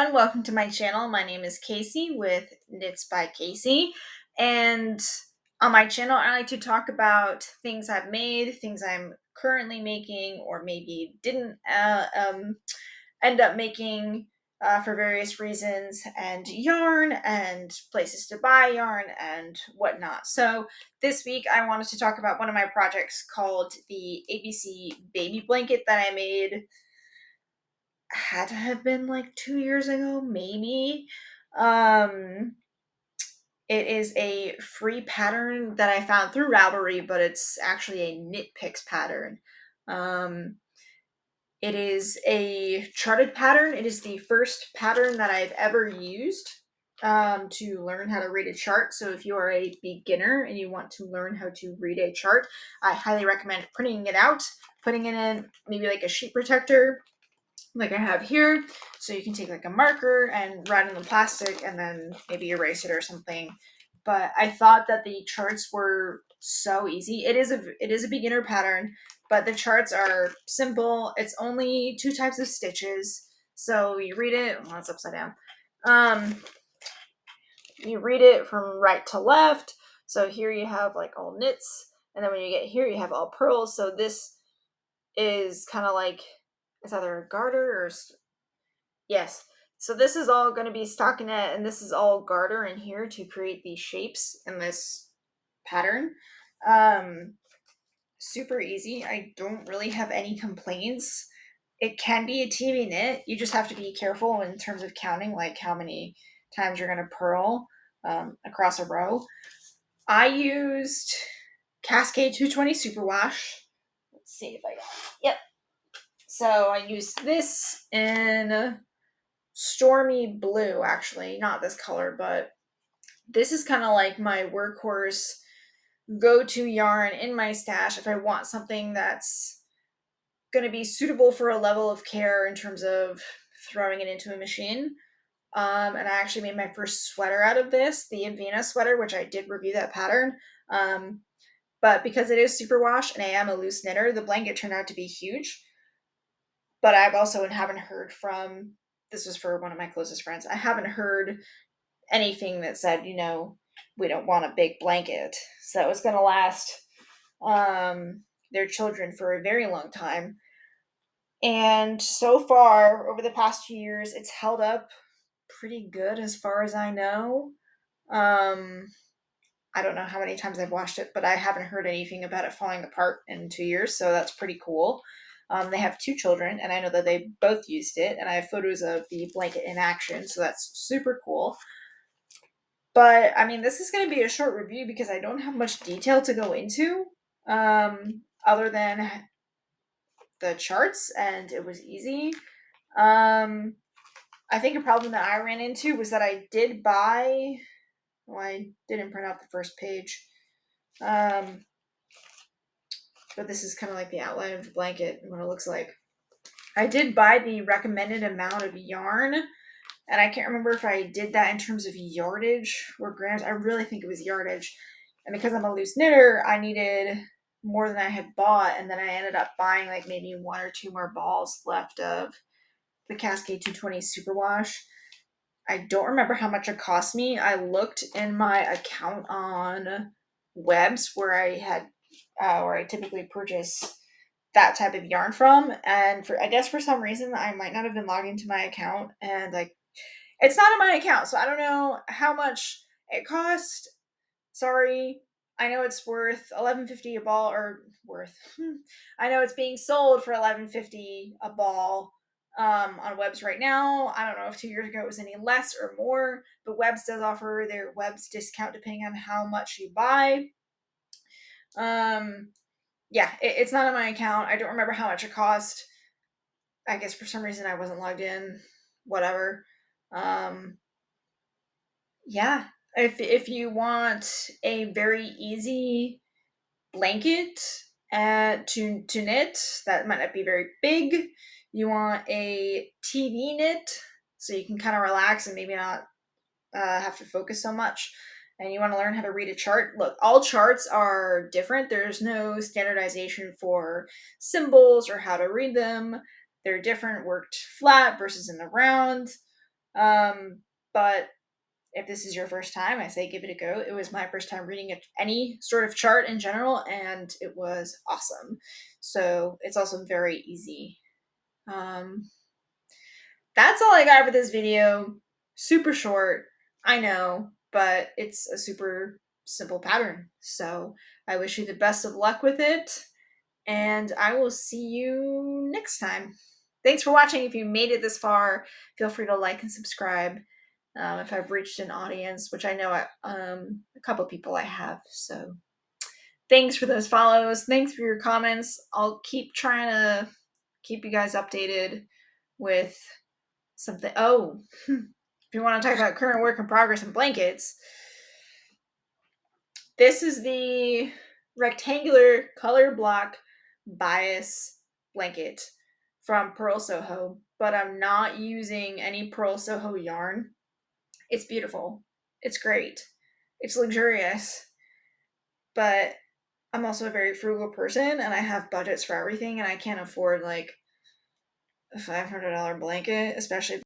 everyone, welcome to my channel. My name is Casey with Knits by Casey, and on my channel I like to talk about things I've made, things I'm currently making, or maybe didn't end up making for various reasons, and yarn, and places to buy yarn, and whatnot. So this week I wanted to talk about one of my projects called the ABC Baby Blanket that I made. Had to have been like 2 years ago, maybe. Um, it is a free pattern that I found through Ravelry, but it's actually a Knit Picks pattern. Um, it is a charted pattern. It is the first pattern that I've ever used to learn how to read a chart. So if you are a beginner and you want to learn how to read a chart, I highly recommend printing it out, putting it in maybe like a sheet protector, like I have here, so you can take like a marker and write on the plastic and then maybe erase it or something. But I thought that the charts were so easy. It is a beginner pattern, but the charts are simple. It's only 2 types of stitches. So you read it, well, it's upside down. You read it from right to left. So here you have like all knits, and then when you get here you have all purls. So this is kind of like, it's either a garter or yes. So this is all going to be stockinette, and this is all garter in here to create these shapes in this pattern. Um, Super easy. I don't really have any complaints. It can be a TV knit. You just have to be careful in terms of counting, like how many times you're going to purl across a row. I used Cascade 220 Superwash. Let's see if I got it. Yep. So I used this in stormy blue, actually, not this color, but this is kind of like my workhorse go-to yarn in my stash if I want something that's going to be suitable for a level of care in terms of throwing it into a machine. And I actually made my first sweater out of this, the Avena sweater, which I did review that pattern. But because it is superwash and I am a loose knitter, the blanket turned out to be huge. But I've also haven't heard from, this was for one of my closest friends, I haven't heard anything that said, we don't want a big blanket. So it's going to last their children for a very long time. And so far, over the past 2 years, it's held up pretty good as far as I know. I don't know how many times I've washed it, but I haven't heard anything about it falling apart in 2 years, so that's pretty cool. They have 2 children, and I know that they both used it, and I have photos of the blanket in action, so that's super cool. But I mean, this is going to be a short review because I don't have much detail to go into other than the charts, and it was easy. I think a problem that I ran into was that I did buy, well, I didn't print out the first page, but this is kind of like the outline of the blanket and what it looks like. I did buy the recommended amount of yarn, and I can't remember if I did that in terms of yardage or grams. I really think it was yardage. And because I'm a loose knitter, I needed more than I had bought, and then I ended up buying like maybe 1 or 2 more balls left of the Cascade 220 Superwash. I don't remember how much it cost me. I looked in my account on Webs where I typically purchase that type of yarn from, and I guess for some reason I might not have been logged into my account, and like, it's not in my account, so I don't know how much it cost. Sorry. I know it's worth $11.50 a ball, or worth. I know it's being sold for $11.50 a ball on Webs right now. I don't know if 2 years ago it was any less or more, but Webs does offer their Webs discount depending on how much you buy. Yeah, it's not in my account. I don't remember how much it cost. I guess for some reason I wasn't logged in. Whatever. Yeah, if you want a very easy blanket to knit that might not be very big, you want a TV knit so you can kind of relax and maybe not have to focus so much, and you want to learn how to read a chart. Look, all charts are different. There's no standardization for symbols or how to read them. They're different, worked flat versus in the round. But if this is your first time, I say give it a go. It was my first time reading any sort of chart in general, and it was awesome. So it's also very easy. That's all I got for this video. Super short, I know, but it's a super simple pattern. So I wish you the best of luck with it, and I will see you next time. Thanks for watching. If you made it this far, feel free to like and subscribe. If I've reached an audience, which I know a couple people I have. So thanks for those follows. Thanks for your comments. I'll keep trying to keep you guys updated with something. Oh, if you want to talk about current work in progress and blankets, this is the rectangular color block bias blanket from Pearl Soho, but I'm not using any Pearl Soho yarn. It's beautiful. It's great. It's luxurious. But I'm also a very frugal person and I have budgets for everything and I can't afford like a $500 blanket, especially